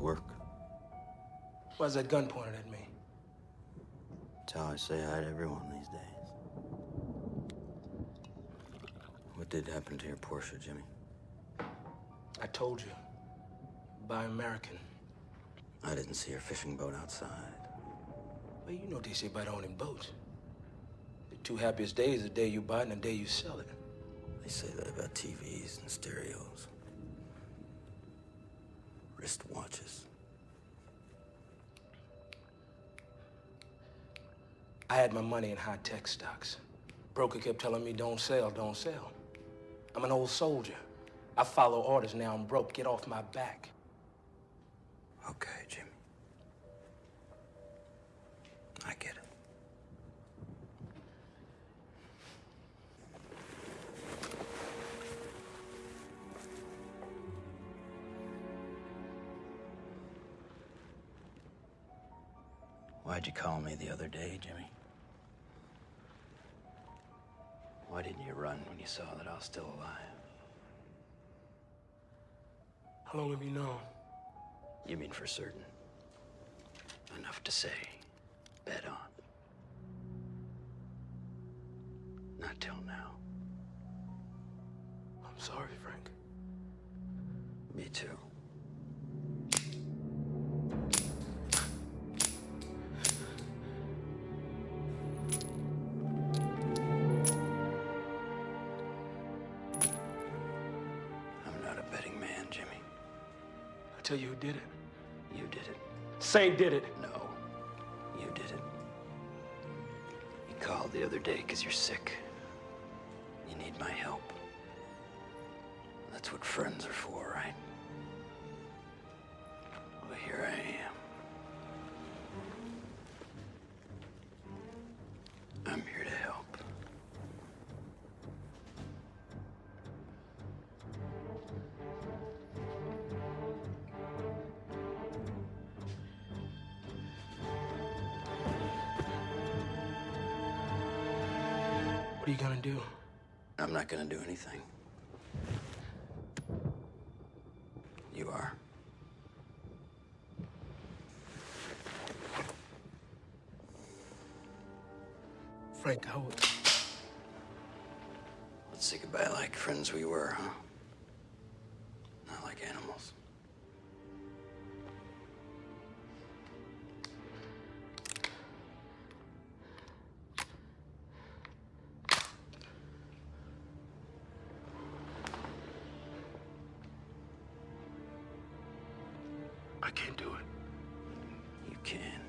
work. Why's that gun pointed at me? That's how I say hi to everyone these days. What did happen to your Porsche, Jimmy? I told you. Buy American. I didn't see your fishing boat outside. Well, you know what they say about owning boats. The two happiest days, the day you buy it and the day you sell it. They say that about TVs and stereos. Wrist watches. I had my money in high-tech stocks. Broker kept telling me, don't sell, don't sell. I'm an old soldier. I follow orders, now I'm broke. Get off my back. Okay, Jimmy. I get it. Why'd you call me the other day, Jimmy? Why didn't you run when you saw that I was still alive? How long have you known? You mean for certain? Enough to say, bet on. Not till now. I'm sorry, Frank. Me too. I'm not a betting man, Jimmy. I tell you who did it. You did it. Say did it. No, you did it. You called the other day because you're sick. You need my help. That's what friends are for, right? Well, here I am. I'm here to help. What are you gonna do? I'm not gonna do anything. You are. Frank, Let's say goodbye like friends we were, huh? Not like animals. I can't do it. You can.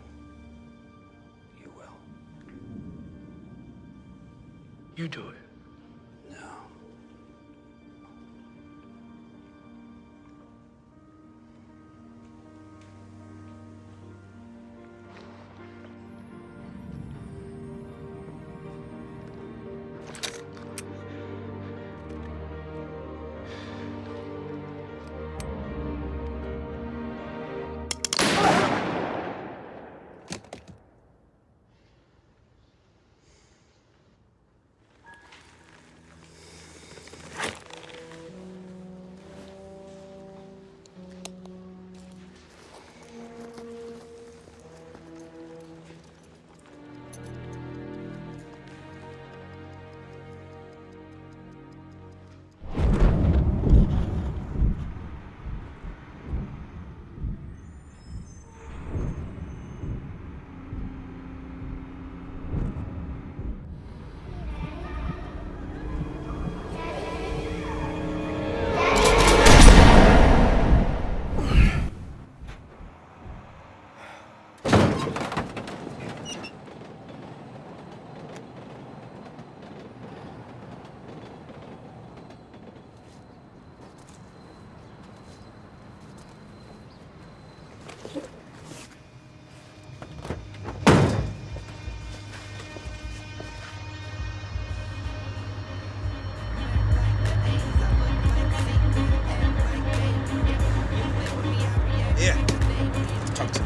You will. You do it. No.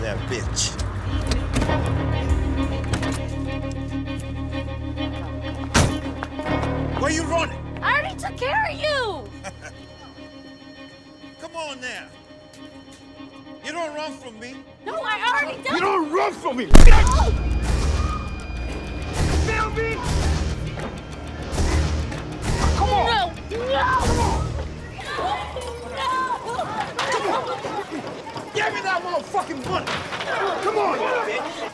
That bitch. Where you running? I already took care of you! Come on now. You don't run from me. No, I already done. You don't run from me. No! Feel me? Come on! No! No! Give me that motherfucking money. Come on, bitch.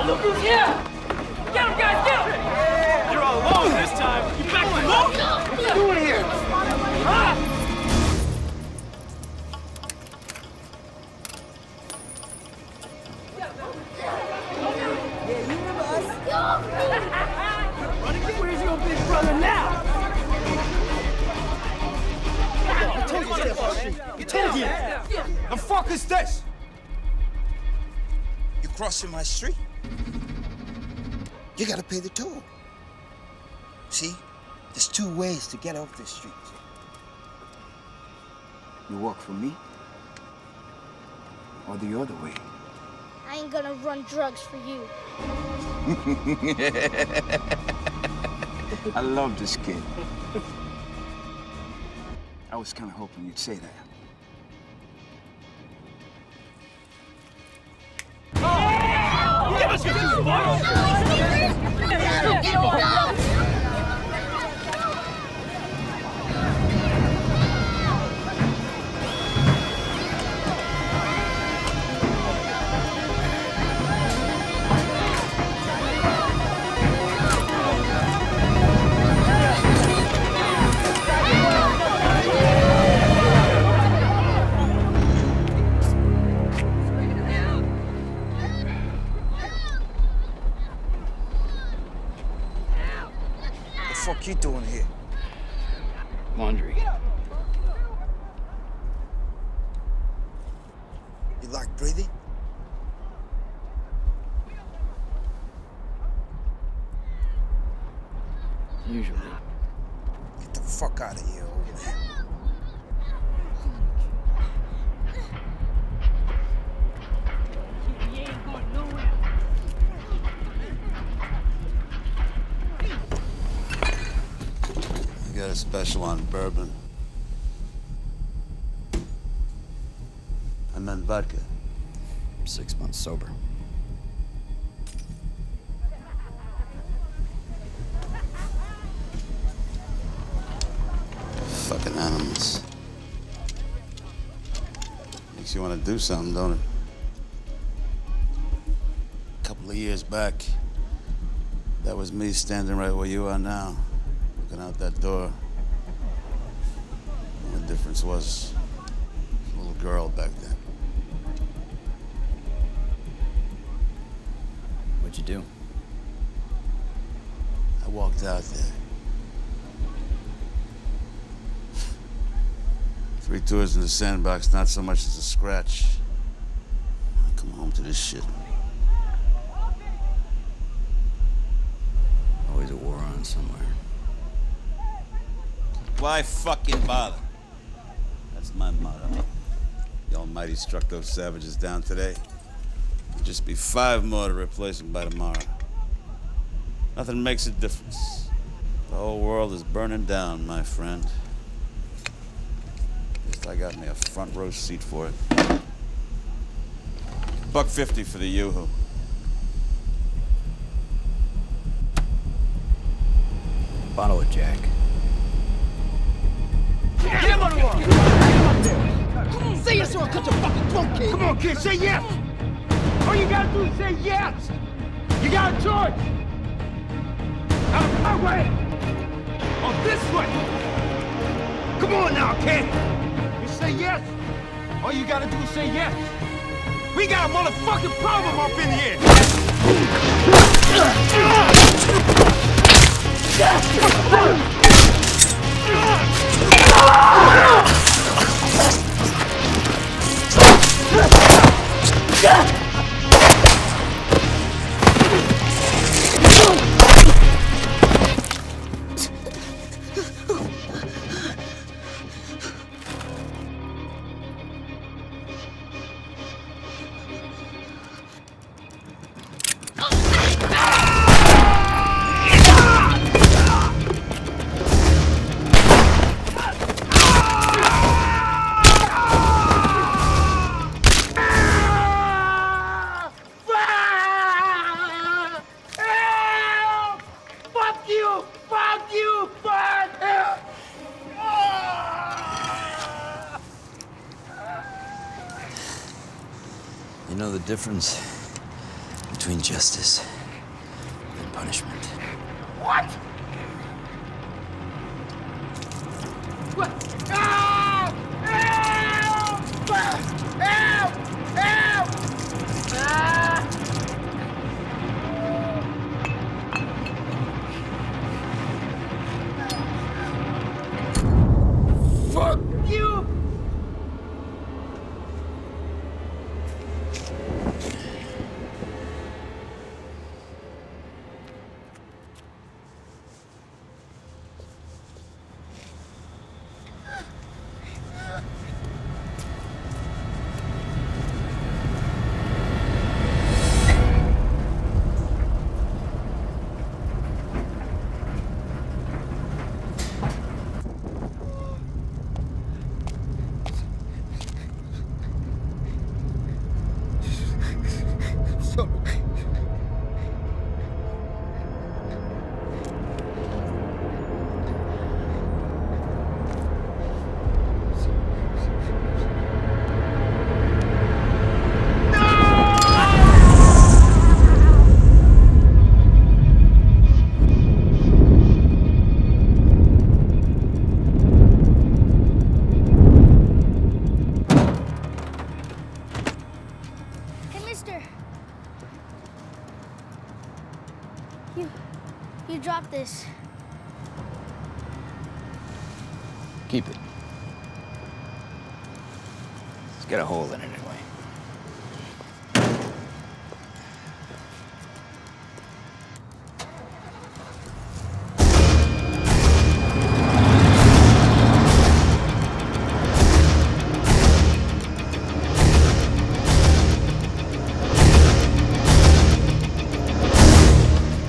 Look who's here! Get him, guys, get him! You're all alone this time. You back to normal? What are you doing here? Where's your big brother now? I told you to stay off the street. I told you. The fuck is this? You crossing my street? You gotta pay the toll. See? There's two ways to get off this street. You walk for me, or the other way. I ain't gonna run drugs for you. I love this kid. I was kind of hoping you'd say that. Give us your shoes, boy! What the fuck you doing here? Laundry. You like breathing? Usually. Get the fuck out of here, old man. I got a special on bourbon. I meant vodka. 6 months sober. Fucking animals. Makes you want to do something, don't it? A couple of years back, that was me standing right where you are now, looking out that door. The only difference was a little girl back then. What'd you do? I walked out there. 3 tours in the sandbox, not so much as a scratch. I come home to this shit. Always a war on somewhere. Why fucking bother? That's my motto. The Almighty struck those savages down today. There'll just be 5 more to replace them by tomorrow. Nothing makes a difference. The whole world is burning down, my friend. At least I got me a front row seat for it. $1.50 for the yoo-hoo. Bottle of Jack. Get him on the wall! Come on, say yes or I'll cut your fucking throat, kid. Come on, kid, say yes. All you gotta do is say yes. You got a choice. Out of my way or this way. Come on now, kid. You say yes. All you gotta do is say yes. We got a motherfucking problem up in here. You know the difference between justice and punishment. What? What? Help! Help! Help! Help! Ah! Fuck you! You dropped this. Keep it. It's got a hole in it.